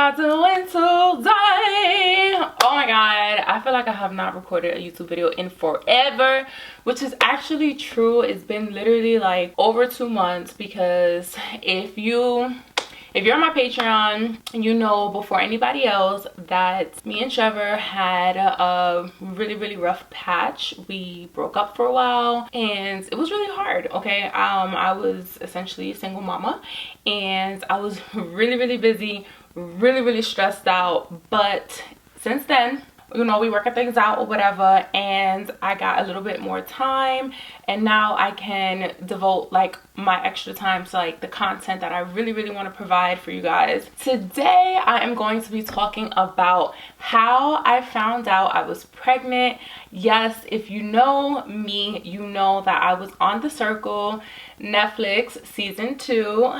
y'all doing today? Oh my god, I feel like I have not recorded a YouTube video in forever, which is actually true. It's been literally like over 2 months, because if you're on my Patreon, you know before anybody else that me and Trevor had a really rough patch. We broke up for a while and it was really hard. Okay, I was essentially a single mama and I was really busy, really stressed out. But since then, you know, we work things out or whatever, and I got a little bit more time, and now I can devote like my extra time to like the content that I really want to provide for you guys. Today I am going to be talking about how I found out I was pregnant. Yes, if you know me, you know that I was on The Circle, Netflix season 2.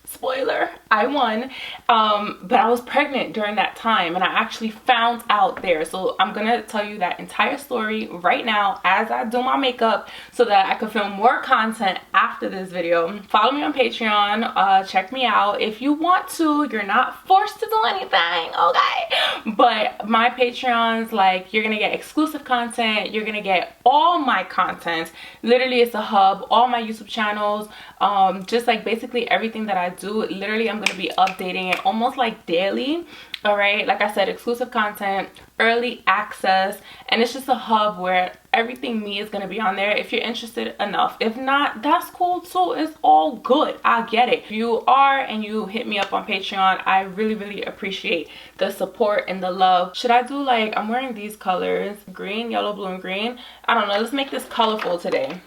Spoiler, I won, but I was pregnant during that time, and I actually found out there. So I'm gonna tell you that entire story right now as I do my makeup, so that I can film more content after this video. Follow me on Patreon, check me out if you want to. You're not forced to do anything, okay? But my Patreons, like, you're gonna get exclusive content, you're gonna get all my content. Literally, it's a hub, all my YouTube channels, just like basically everything that I do. Literally, I'm going to be updating it almost like daily. All right, like I said, exclusive content, early access, and it's just a hub where everything me is going to be on there if you're interested enough. If not, that's cool too. It's all good. I get it. If you are and you hit me up on Patreon, I really appreciate the support and the love. Should I do, like, I'm wearing these colors, green, yellow, blue, and green. I don't know, let's make this colorful today.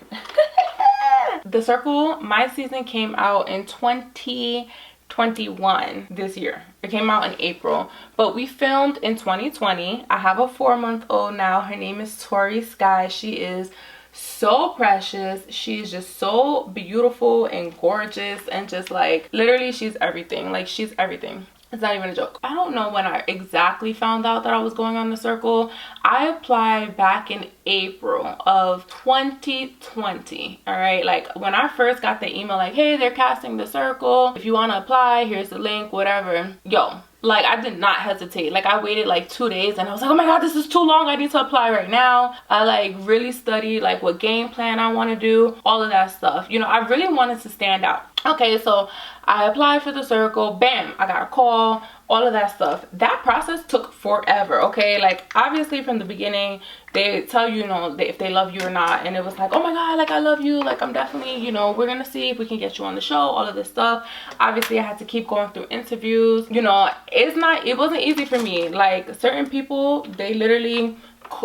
The Circle, my season came out in 2021, this year. It came out in April, but we filmed in 2020. I have a 4-month-old now. Her name is Tori Sky. She is so precious. She's just so beautiful and gorgeous, and just like, literally, she's everything. Like, she's everything. It's not even a joke. I don't know when I exactly found out that I was going on The Circle. I applied back in April of 2020. All right, like when I first got the email like, hey, they're casting The Circle, if you want to apply, here's the link, whatever. Yo, like, I did not hesitate. Like, I waited like 2 days and I was like, oh my god, this is too long, I need to apply right now. I like really studied like what game plan I want to do, all of that stuff. You know, I really wanted to stand out. Okay, so I applied for The Circle, bam, I got a call, all of that stuff. That process took forever. Okay, like, obviously from the beginning they tell you, you know, if they love you or not, and it was like, oh my god, like, I love you, like, I'm definitely, you know, we're gonna see if we can get you on the show, all of this stuff. Obviously I had to keep going through interviews. You know, it wasn't easy for me. Like, certain people, they literally,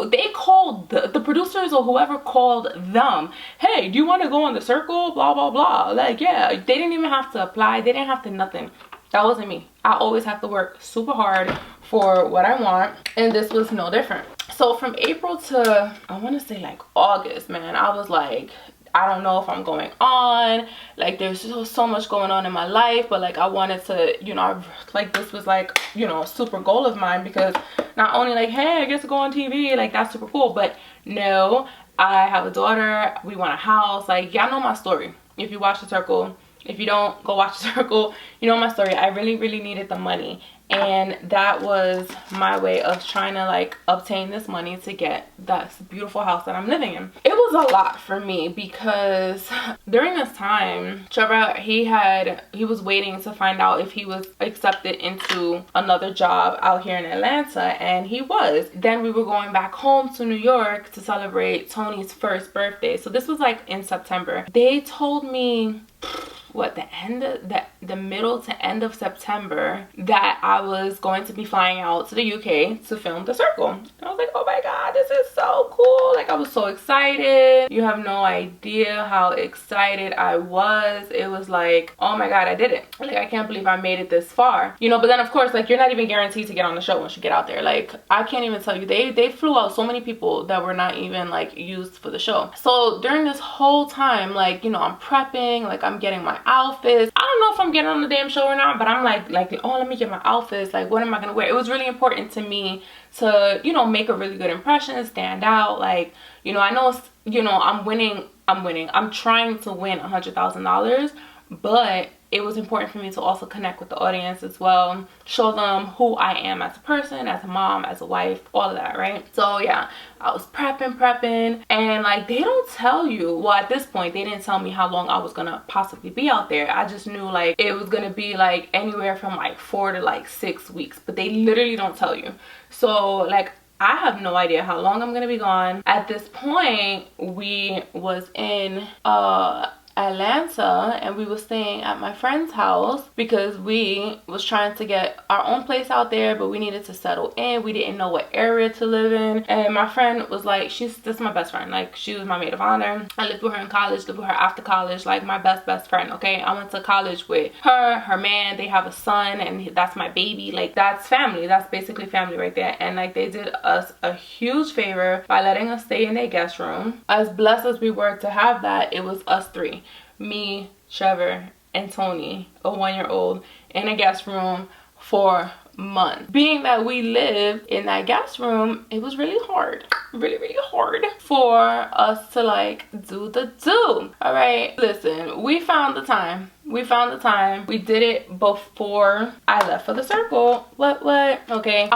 they called the producers or whoever called them, hey, do you want to go on The Circle, blah blah blah. Like, yeah, they didn't even have to apply, they didn't have to nothing. That wasn't me. I always have to work super hard for what I want, and this was no different. So from April to, I want to say like August, man, I was like, I don't know if I'm going on. Like, there's so much going on in my life, but like, I wanted to, you know, like, this was like, you know, a super goal of mine, because not only like, hey, I get to go on TV, like, that's super cool, but no, I have a daughter, we want a house. Like, y'all know my story if you watch The Circle. If you don't, go watch The Circle. You know my story. I really needed the money, and that was my way of trying to like obtain this money to get this beautiful house that I'm living in. It was a lot for me, because during this time, Trevor, he was waiting to find out if he was accepted into another job out here in Atlanta, and he was. Then we were going back home to New York to celebrate Tony's first birthday. So this was like in September. They told me, what, the middle to end of September, that I was going to be flying out to the UK to film The Circle. And I was like, oh my god, this is so cool. Like, I was so excited. You have no idea how excited I was. It was like, oh my god, I did it. Like, I can't believe I made it this far. You know, but then of course, like, you're not even guaranteed to get on the show once you get out there. Like, I can't even tell you, they flew out so many people that were not even like used for the show. So during this whole time, like, you know, I'm prepping, like, I'm getting my outfits. I don't know if I'm getting on the damn show or not, but I'm like, oh, let me get my outfits. Like, what am I gonna wear? It was really important to me to, you know, make a really good impression, stand out. Like, you know, I know, you know, I'm trying to win $100,000, but it was important for me to also connect with the audience as well, show them who I am as a person, as a mom, as a wife, all of that, right? So yeah, I was prepping, and like, they don't tell you, well, at this point they didn't tell me how long I was gonna possibly be out there. I just knew like it was gonna be like anywhere from like 4 to like 6 weeks, but they literally don't tell you. So like, I have no idea how long I'm gonna be gone. At this point, we was in Atlanta, and we was staying at my friend's house because we was trying to get our own place out there, but we needed to settle in. We didn't know what area to live in, and my friend was like, this is my best friend, like she was my maid of honor. I lived with her in college, lived with her after college, like my best friend. Okay, I went to college with her man, they have a son, and that's my baby. Like, that's family, that's basically family right there. And like, they did us a huge favor by letting us stay in their guest room. As blessed as we were to have that, it was us three, me, Trevor, and Tony, a 1-year-old, in a guest room for months. Being that we lived in that guest room, it was really hard, really hard for us to like do the do. All right, listen, we found the time. We did it before I left for the circle. What? Okay,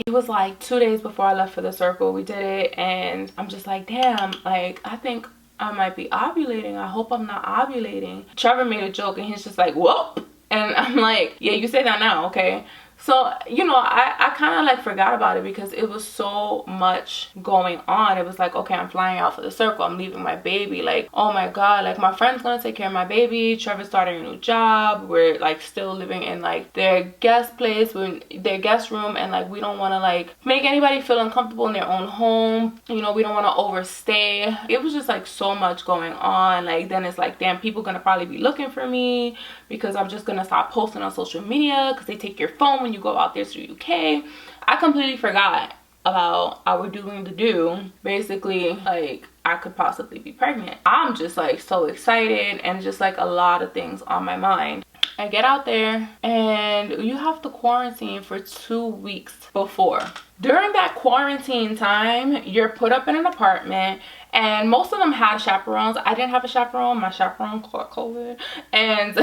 it was like 2 days before I left for the circle. We did it, and I'm just like, damn, like, I think I might be ovulating. I hope I'm not ovulating. Trevor made a joke, and he's just like, whoop. And I'm like, yeah, you say that now, okay? So, you know, I kind of like forgot about it because it was so much going on. It was like, okay, I'm flying out for the circle, I'm leaving my baby, like, oh my god, like my friend's gonna take care of my baby, Trevor's starting a new job, we're like still living in like their guest place, their guest room, and like we don't want to like make anybody feel uncomfortable in their own home, you know, we don't want to overstay. It was just like so much going on. Like, then it's like, damn, people gonna probably be looking for me because I'm just gonna stop posting on social media because they take your phone when you go out there to the UK. I completely forgot about our doing the do. Basically, like, I could possibly be pregnant. I'm just like so excited, and just like a lot of things on my mind. I get out there, and you have to quarantine for 2 weeks before. During that quarantine time, you're put up in an apartment, and most of them had chaperones. I didn't have a chaperone. My chaperone caught COVID, and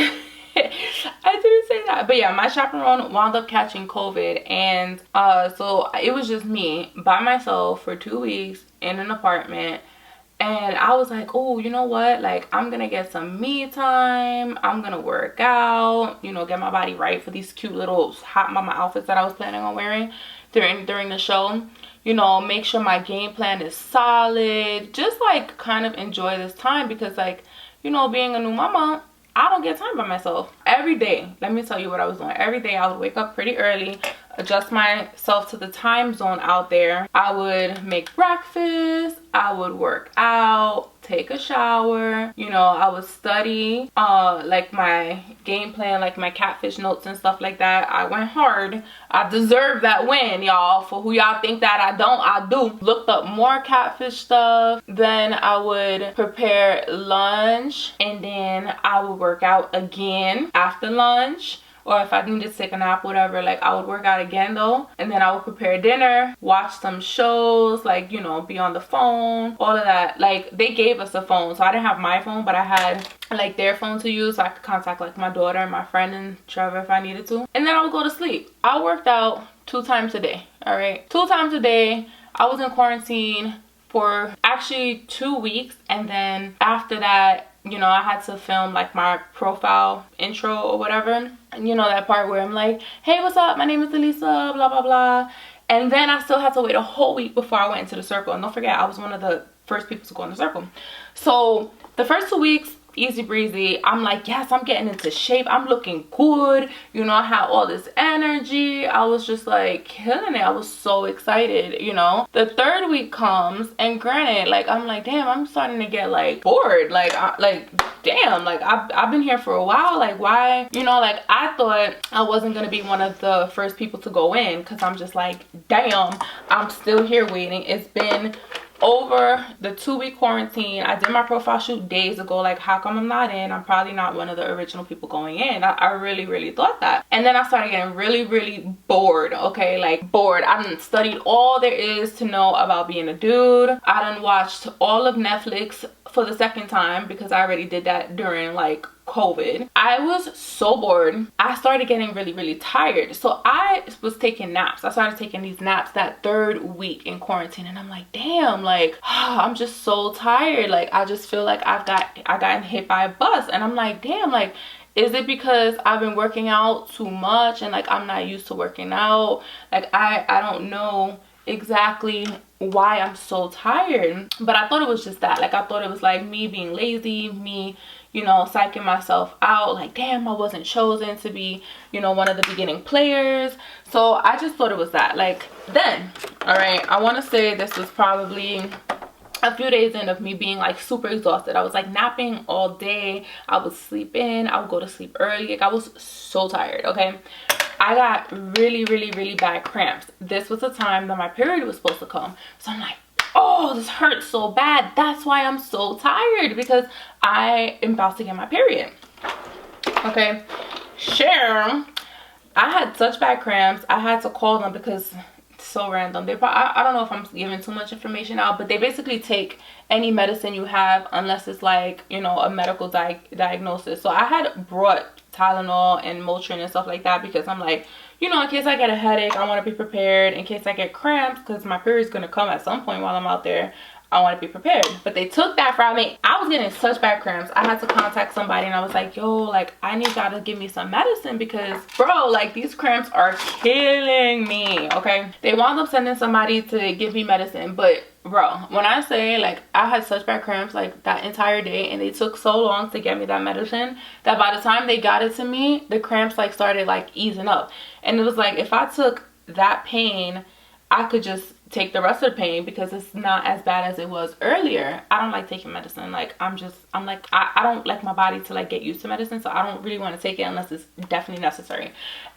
I didn't say that, but yeah, my chaperone wound up catching COVID, and so it was just me by myself for 2 weeks in an apartment. And I was like, oh, you know what, like, I'm gonna get some me time, I'm gonna work out, you know, get my body right for these cute little hot mama outfits that I was planning on wearing during the show. You know, make sure my game plan is solid, just like kind of enjoy this time, because like, you know, being a new mama, I don't get time by myself. Every day, let me tell you what I was doing. Every day I would wake up pretty early, adjust myself to the time zone out there. I would make breakfast, I would work out, take a shower, you know, I would study like my game plan, like my catfish notes and stuff like that. I went hard. I deserve that win, y'all. For who y'all think that I don't, I do. Looked up more catfish stuff. Then I would prepare lunch, and then I would work out again after lunch. Or if I needed to take a nap, whatever, like I would work out again though. And then I would prepare dinner, watch some shows, like, you know, be on the phone, all of that. Like, they gave us a phone, so I didn't have my phone, but I had like their phone to use, so I could contact like my daughter and my friend and Trevor if I needed to. And then I would go to sleep. I worked out 2 times a day, all right? 2 times a day. I was in quarantine for actually 2 weeks, and then after that, you know, I had to film like my profile intro or whatever. And you know, that part where I'm like, hey, what's up? My name is Leesa, blah, blah, blah. And then I still had to wait a whole week before I went into the circle. And don't forget, I was one of the first people to go in the circle. So the first 2 weeks, easy breezy. I'm like, yes, I'm getting into shape, I'm looking good, you know, I had all this energy, I was just like killing it. I was so excited, you know. The 3rd week comes, and granted, like, I'm like, damn, I'm starting to get like bored, like damn, like I've been here for a while, like why, you know, like I thought I wasn't gonna be one of the first people to go in, because I'm just like, damn, I'm still here waiting. It's been over the 2-week quarantine. I did my profile shoot days ago. Like, how come I'm not in? I'm probably not one of the original people going in. I really thought that. And then I started getting really bored. Okay, like bored. I done studied all there is to know about being a dude. I done watched all of Netflix for the 2nd time, because I already did that during like COVID, I was so bored. I started getting really, really tired. So I was taking naps. I started taking these naps that 3rd week in quarantine, and I'm like, damn, like I'm just so tired. Like I just feel like I got hit by a bus, and I'm like, damn, like is it because I've been working out too much and like I'm not used to working out? Like I don't know exactly why I'm so tired, but I thought it was just that. Like I thought it was like me being lazy, me, you know, psyching myself out, like damn, I wasn't chosen to be, you know, one of the beginning players. So I just thought it was that. Like then, all right, I want to say this was probably a few days in of me being like super exhausted. I was like napping all day. I would sleep in. I would go to sleep early. Like I was so tired. Okay, I got really, really, really bad cramps. This was the time that my period was supposed to come. So I'm like, oh, this hurts so bad. That's why I'm so tired, because I am about to get my period. Okay, share. I had such bad cramps. I had to call them because so random. They probably, I don't know if I'm giving too much information out, but they basically take any medicine you have unless it's like, you know, a medical diagnosis. So I had brought Tylenol and Motrin and stuff like that because I'm like, you know, in case I get a headache, I want to be prepared. In case I get cramps, because my period's going to come at some point while I'm out there, I want to be prepared. But they took that from me. I was getting such bad cramps. I had to contact somebody and I was like, yo, like I need y'all to give me some medicine because bro, like these cramps are killing me. Okay, they wound up sending somebody to give me medicine, but bro, when I say like I had such bad cramps like that entire day, and they took so long to get me that medicine that by the time they got it to me, the cramps like started like easing up. And it was like if I took that pain, I could just take the rest of the pain because it's not as bad as it was earlier. I don't like taking medicine. Like I don't like my body to like get used to medicine, so I don't really want to take it unless it's definitely necessary.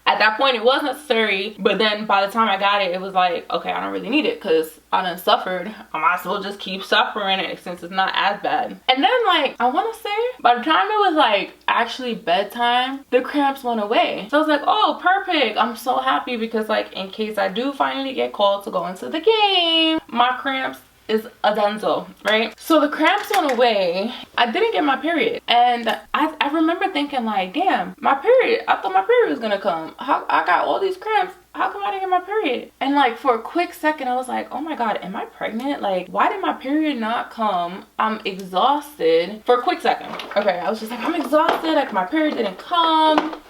At that point it was necessary, but then by the time I got it, it was like, okay, I don't really need it because I done suffered. I might as well just keep suffering it since it's not as bad. And then like I want to say by the time it was like actually bedtime, the cramps went away. So I was like, oh perfect, I'm so happy because like in case I do finally get called to go into the game, my cramps is a dunzo, right? So the cramps went away. I didn't get my period, and I remember thinking like, damn, my period, I thought my period was gonna come. How I got all these cramps, how come I didn't get my period? And like for a quick second I was like, oh my god, am I pregnant? Like why did my period not come? I'm exhausted. For a quick second, okay, I was just like, I'm exhausted, like my period didn't come.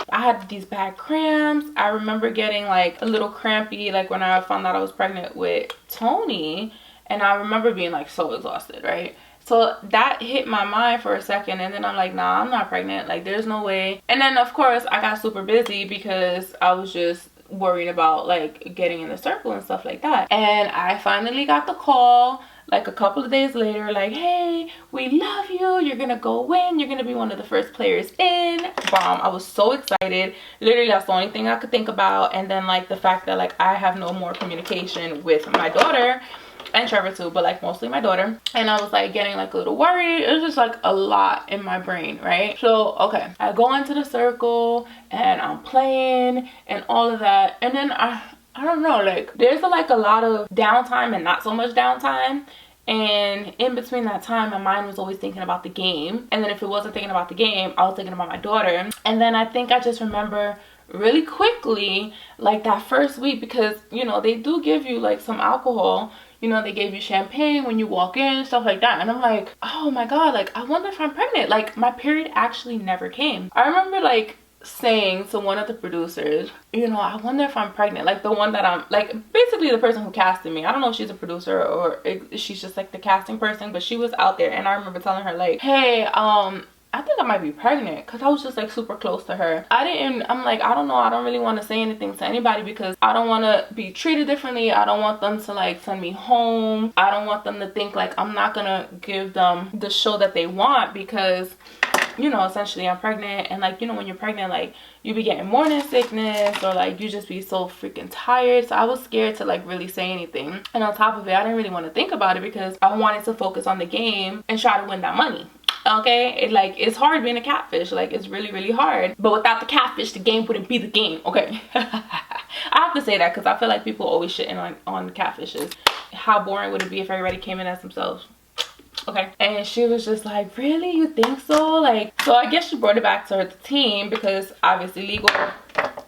I had these bad cramps. I remember getting like a little crampy like when I found out I was pregnant with Tony, and I remember being like so exhausted, right? So that hit my mind for a second, and then I'm like, nah, I'm not pregnant, like there's no way. And then of course I got super busy because I was just worried about like getting in the circle and stuff like that. And I finally got the call like a couple of days later, like, hey, we love you, you're gonna go win, you're gonna be one of the first players in. Bomb. I was so excited. Literally that's the only thing I could think about. And then like the fact that like I have no more communication with my daughter and Trevor too, but like mostly my daughter, and I was like getting like a little worried. It was just like a lot in my brain, right? So okay, I go into the circle and I'm playing and all of that, and then I don't know, like there's like a lot of downtime and not so much downtime. And in between that time, my mind was always thinking about the game. And then if it wasn't thinking about the game, I was thinking about my daughter. And then I think I just remember really quickly, like that first week, because, you know, they do give you like some alcohol. You know, they gave you champagne when you walk in, stuff like that. And I'm like, oh my God, like, I wonder if I'm pregnant. Like, my period actually never came. I remember like saying to one of the producers, you know, I wonder if I'm pregnant. Like the one that I'm like, basically the person who casted me. I don't know if she's a producer or she's just like the casting person, but she was out there. And I remember telling her like, hey, I think I might be pregnant, because I was just like super close to her. I'm like, I don't know, I don't really want to say anything to anybody because I don't want to be treated differently. I don't want them to like send me home. I don't want them to think like I'm not gonna give them the show that they want, because, you know, essentially I'm pregnant. And like, you know, when you're pregnant, like you be getting morning sickness, or like you just be so freaking tired. So I was scared to like really say anything. And on top of it, I didn't really want to think about it because I wanted to focus on the game and try to win that money. Okay, it's hard being a catfish. Like, it's really, really hard. But without the catfish, the game wouldn't be the game. Okay. I have to say that because I feel like people always shitting on catfishes. How boring would it be if everybody came in as themselves? Okay, and she was just like, really, you think so? Like, so I guess she brought it back to her team because obviously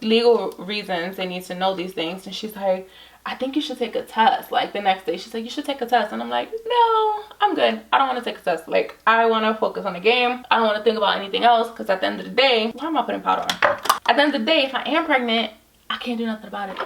legal reasons, they need to know these things. And she's like, I think you should take a test. Like the next day she's like, you should take a test. And I'm like, no, I'm good. I don't want to take a test. Like, I want to focus on the game. I don't want to think about anything else, because at the end of the day, why am I putting powder on? At the end of the day, if I am pregnant, I can't do nothing about it.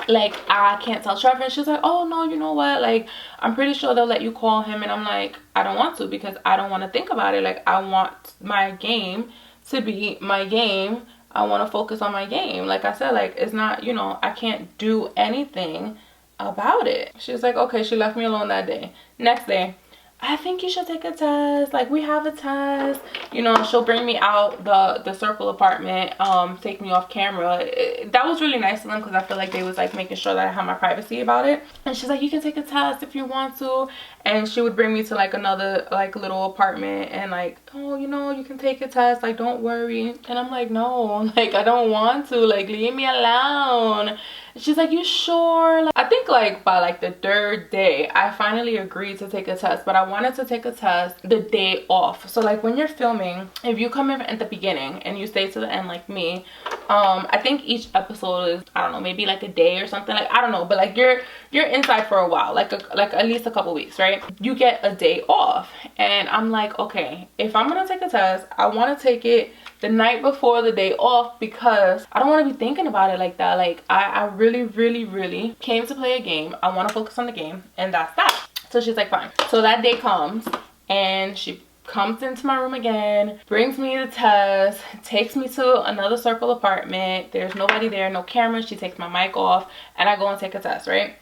Like, I can't tell Trevor. And she's like, oh no, you know what, like, I'm pretty sure they'll let you call him. And I'm like, I don't want to, because I don't want to think about it. Like, I want my game to be my game. I want to focus on my game. Like I said, like, it's not, you know, I can't do anything about it. She was like, okay. She left me alone that day. Next day, I think you should take a test. Like, we have a test. You know, she'll bring me out the circle apartment, take me off camera. That was really nice of them, because I feel like they was like making sure that I have my privacy about it. And she's like, you can take a test if you want to. And she would bring me to like another like little apartment and like, oh, you know, you can take a test, like, don't worry. And I'm like, no, like, I don't want to, like, leave me alone. And she's like, you sure? Like, I think like by like the third day I finally agreed to take a test, but I wanted to take a test the day off. So like, when you're filming, if you come in at the beginning and you stay to the end like me, I think each episode is, I don't know, maybe like a day or something, like, I don't know, but like you're inside for a while, like at least a couple weeks, right? You get a day off. And I'm like, okay, if I'm gonna take a test, I want to take it the night before the day off, because I don't want to be thinking about it like that. Like, I really came to play a game. I want to focus on the game, and that's that. So she's like, fine. So that day comes, and she comes into my room again, brings me the test, takes me to another circle apartment. There's nobody there, no cameras. She takes my mic off, and I go and take a test, right?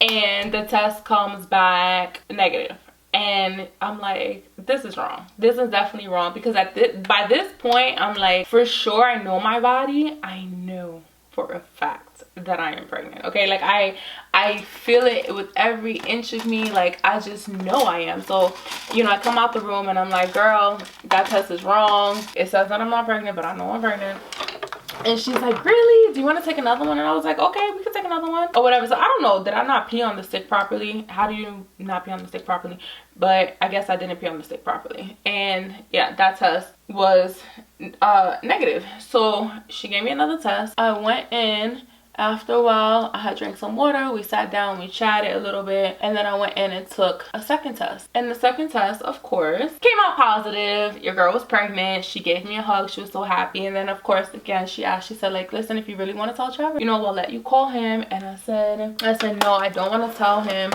And the test comes back negative. And I'm like, this is wrong. This is definitely wrong, because by this point, I'm like, for sure, I know my body. I know for a fact that I am pregnant. Okay, like I feel it with every inch of me. Like, I just know I am. So, you know, I come out the room and I'm like, girl, that test is wrong. It says that I'm not pregnant, but I know I'm pregnant. And she's like, really? Do you want to take another one? And I was like, okay, we can take another one or whatever. So I don't know, did I not pee on the stick properly? How do you not pee on the stick properly? But I guess I didn't pee on the stick properly. And yeah, that test was negative. So she gave me another test. I went in. After a while, I had drank some water. We sat down, we chatted a little bit, and then I went in and took a second test. And the second test, of course, came out positive. Your girl was pregnant. She gave me a hug. She was so happy. And then, of course, again, she said, like, listen, if you really want to tell Trevor, you know, we'll let you call him. And I said, no, I don't want to tell him.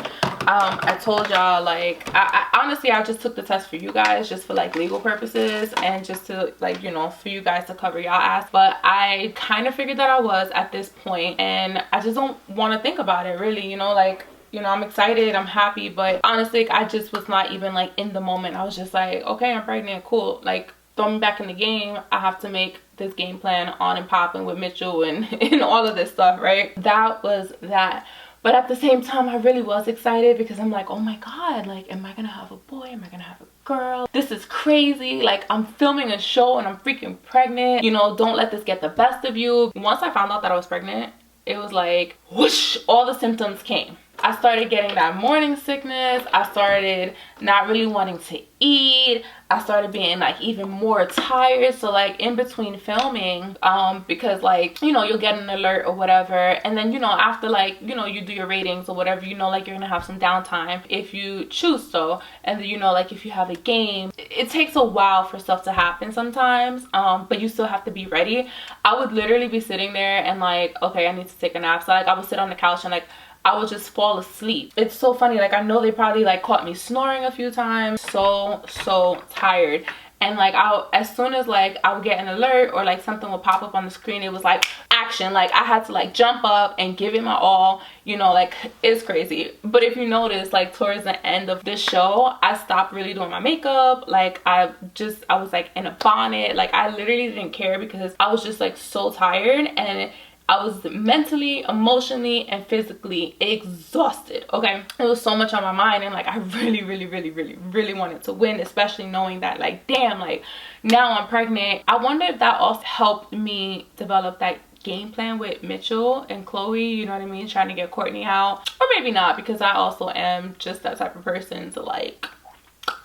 I told y'all, like, I honestly, I just took the test for you guys, just for like legal purposes, and just to, like, you know, for you guys to cover y'all ass. But I kind of figured that I was at this point, and I just don't want to think about it, really, you know, like, you know, I'm excited, I'm happy, but honestly, I just was not even like in the moment. I was just like, okay, I'm pregnant, cool, like, throw me back in the game. I have to make this game plan on and popping with Mitchell and all of this stuff, right? That was that. But at the same time, I really was excited, because I'm like, oh my God, like, am I gonna have a boy? Am I gonna have a girl? This is crazy. Like, I'm filming a show and I'm freaking pregnant. You know, don't let this get the best of you. Once I found out that I was pregnant, it was like, whoosh, all the symptoms came. I started getting that morning sickness. I started not really wanting to eat. I started being like even more tired. So like in between filming, because like, you know, you'll get an alert or whatever, and then, you know, after like, you know, you do your ratings or whatever, you know, like you're gonna have some downtime if you choose so. And then, you know, like if you have a game, it takes a while for stuff to happen sometimes, but you still have to be ready. I would literally be sitting there and like, okay, I need to take a nap. So like I would sit on the couch and like I would just fall asleep. It's so funny, like I know they probably like caught me snoring a few times. So tired. And like as soon as like I would get an alert or like something would pop up on the screen, it was like action. Like I had to like jump up and give it my all, you know, like it's crazy. But if you notice, like towards the end of this show, I stopped really doing my makeup. Like I was like in a bonnet. Like I literally didn't care, because I was just like so tired, and I was mentally, emotionally, and physically exhausted, okay? It was so much on my mind, and like I really wanted to win, especially knowing that like, damn, like now I'm pregnant. I wonder if that also helped me develop that game plan with Mitchell and Chloe, you know what I mean, trying to get Courtney out. Or maybe not, because I also am just that type of person to like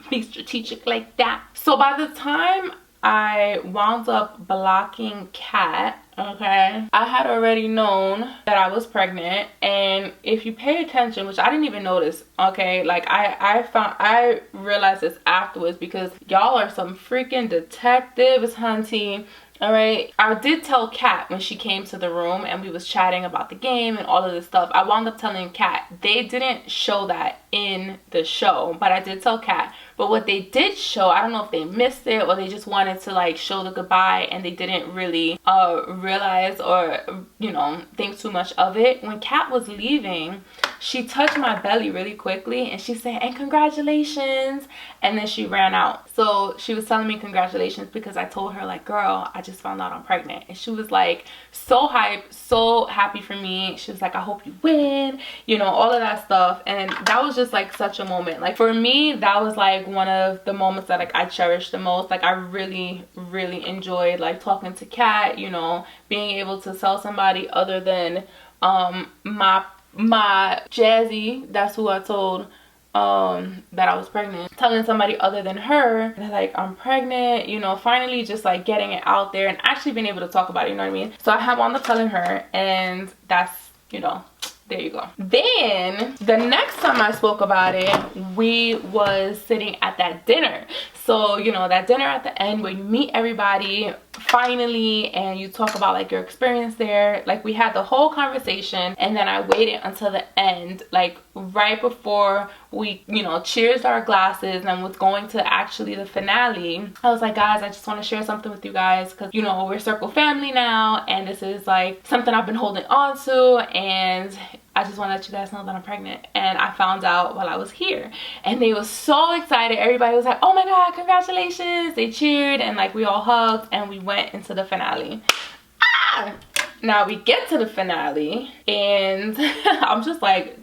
be strategic like that. So by the time I wound up blocking Kat, okay, I had already known that I was pregnant. And if you pay attention, which I didn't even notice, okay, like I realized this afterwards, because y'all are some freaking detectives, hunty. All right, I did tell Kat when she came to the room and we was chatting about the game and all of this stuff. I wound up telling Kat. They didn't show that in the show, but I did tell Kat. But what they did show, I don't know if they missed it or they just wanted to like show the goodbye and they didn't really realize or, you know, think too much of it. When Kat was leaving, she touched my belly really quickly and she said, and congratulations, and then she ran out. So she was telling me congratulations because I told her like, girl, I just found out I'm pregnant. And she was like so hyped, so happy for me. She was like, I hope you win, you know, all of that stuff. And that was just like such a moment. Like for me, that was like one of the moments that like I cherished the most. Like I really enjoyed like talking to Kat, you know, being able to tell somebody other than my Jazzy, that's who I told that I was pregnant, telling somebody other than her that like I'm pregnant, you know, finally just like getting it out there and actually being able to talk about it, you know what I mean? So I have wound up telling her, and that's, you know, there you go. Then the next time I spoke about it, we was sitting at that dinner. So, you know, that dinner at the end where you meet everybody finally and you talk about like your experience there. Like we had the whole conversation, and then I waited until the end, like right before we, you know, cheersed our glasses and was going to actually the finale. I was like, guys, I just want to share something with you guys, because, you know, we're circle family now and this is like something I've been holding on to, and I just want to let you guys know that I'm pregnant. And I found out while I was here, and they were so excited. Everybody was like, oh my god, congratulations. They cheered and like we all hugged and we went into the finale. Now we get to the finale and I'm just like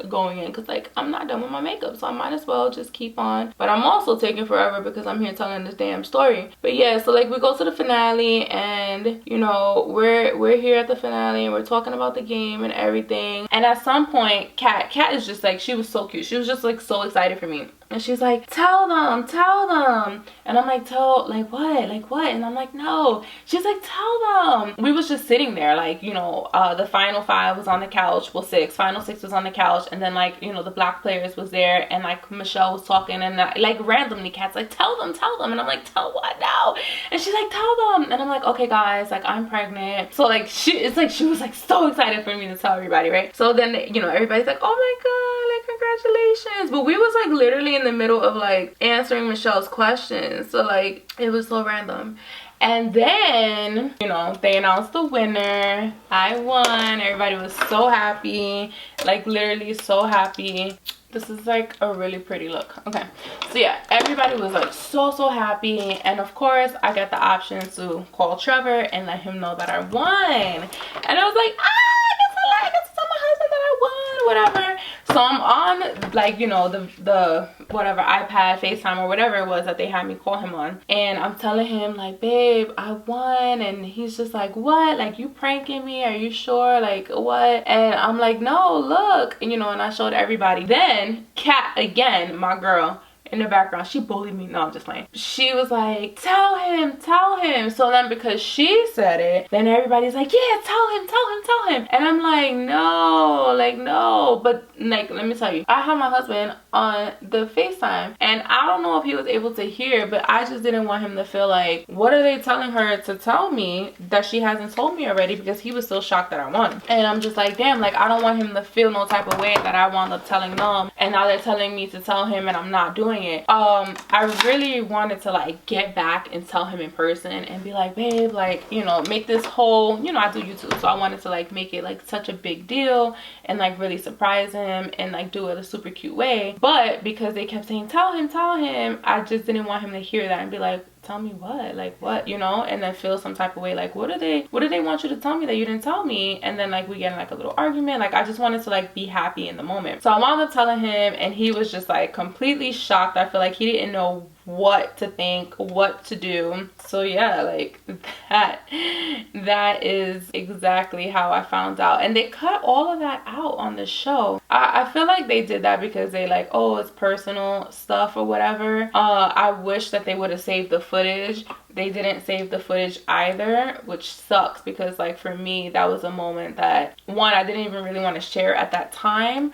going in because like I'm not done with my makeup, so I might as well just keep on. But I'm also taking forever because I'm here telling this damn story. But yeah, so like we go to the finale, and you know, we're here at the finale and we're talking about the game and everything. And at some point, Kat is just like, she was so cute, she was just like so excited for me. And she's like, tell them. And I'm like, tell, like what? And I'm like, no. She's like, tell them. We was just sitting there, like, you know, the final five was on the couch. Well, final six was on the couch. And then, like, you know, the black players was there. And, like, Michelle was talking. And, like, randomly, Kat's like, tell them. And I'm like, tell what now? And she's like, tell them. And I'm like, okay, guys, like, I'm pregnant. So, like, she was, like, so excited for me to tell everybody, right? So then, you know, everybody's like, oh, my God, like, congratulations. But we was, like, literally in the middle of like answering Michelle's questions, so like it was so random. And then, you know, they announced the winner. I won. Everybody was so happy, like literally so happy. This is like a really pretty look. Okay, so yeah, everybody was like so happy. And of course I got the option to call Trevor and let him know that I won. And I was like, I guess to tell my husband that I won, whatever. So I'm on like, you know, the whatever iPad, FaceTime or whatever it was that they had me call him on, and I'm telling him like, babe, I won. And he's just like, what? Like, you pranking me? Are you sure? Like, what? And I'm like, no, look. And you know, and I showed everybody. Then Kat, again, my girl in the background, she bullied me. No, I'm just playing. She was like, tell him. So then because she said it, then everybody's like, yeah, tell him. And I'm like, no. But like, let me tell you, I have my husband on the FaceTime, and I don't know if he was able to hear, but I just didn't want him to feel like, what are they telling her to tell me that she hasn't told me already, because he was still shocked that I won. And I'm just like, damn, like I don't want him to feel no type of way that I wound up telling them, and now they're telling me to tell him and I'm not doing it. I really wanted to like get back and tell him in person and be like, babe, like, you know, make this whole, you know, I do YouTube, so I wanted to like make it like such a big deal and like really surprise him and like do it a super cute way. But because they kept saying tell him, I just didn't want him to hear that and be like, tell me what? Like what, you know? And then feel some type of way, like what do they want you to tell me that you didn't tell me? And then like we get in like a little argument. Like I just wanted to like be happy in the moment. So I wound up telling him, and he was just like completely shocked. I feel like he didn't know what to think, what to do. So yeah, like that is exactly how I found out. And they cut all of that out on the show. I feel like they did that because they like, oh, it's personal stuff or whatever. I wish that they would have saved the footage. They didn't save the footage either, which sucks, because like for me, that was a moment that, one, I didn't even really want to share at that time,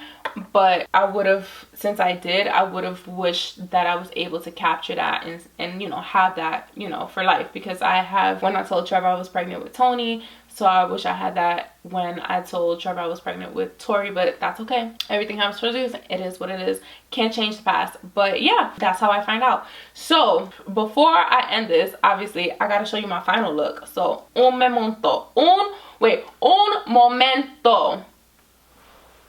but I would have, since I did, I would have wished that I was able to capture that and you know, have that, you know, for life. Because I have, when I told Trevor I was pregnant with Tony, so I wish I had that when I told Trevor I was pregnant with Tori, but that's okay. Everything happens for a reason. It is what it is. Can't change the past. But yeah, that's how I find out. So before I end this, obviously I gotta show you my final look. So un momento. Un momento.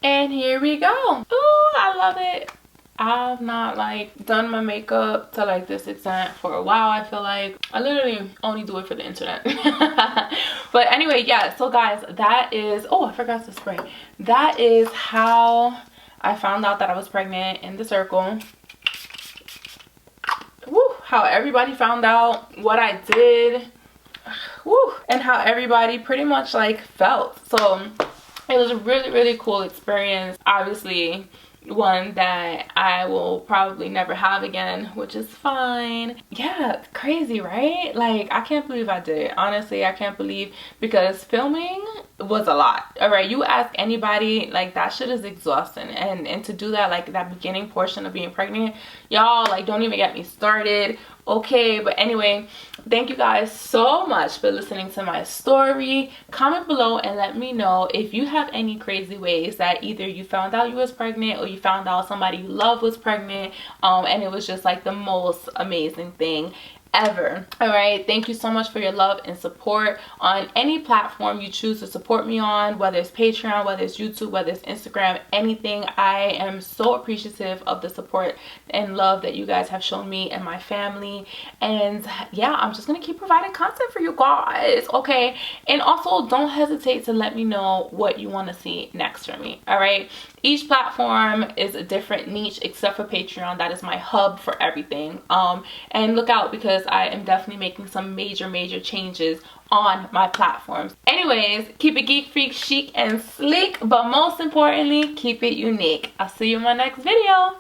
And here we go. Ooh, I love it. I've not like done my makeup to like this extent for a while. I feel like I literally only do it for the internet. But anyway, yeah, so guys, that is, oh, I forgot to spray. That is how I found out that I was pregnant in the circle. Woo, how everybody found out, what I did, woo, and how everybody pretty much like felt. So it was a really cool experience. Obviously one that I will probably never have again, which is fine. Yeah, crazy, right? Like I can't believe I did it. Honestly, I can't believe, because filming was a lot. All right, you ask anybody, like that shit is exhausting, and to do that, like that beginning portion of being pregnant, y'all, like don't even get me started. Okay, but anyway, thank you guys so much for listening to my story. Comment below and let me know if you have any crazy ways that either you found out you was pregnant, or you found out somebody you love was pregnant, and it was just like the most amazing thing ever. All right, thank you so much for your love and support on any platform you choose to support me on, whether it's Patreon, whether it's YouTube, whether it's Instagram, anything. I am so appreciative of the support and love that you guys have shown me and my family. And yeah, I'm just gonna keep providing content for you guys, okay? And also don't hesitate to let me know what you want to see next from me. All right, each platform is a different niche except for Patreon. That is my hub for everything. And look out, because I am definitely making some major changes on my platforms. Anyways, keep it geek, freak, chic, and sleek, but most importantly, keep it unique. I'll see you in my next video.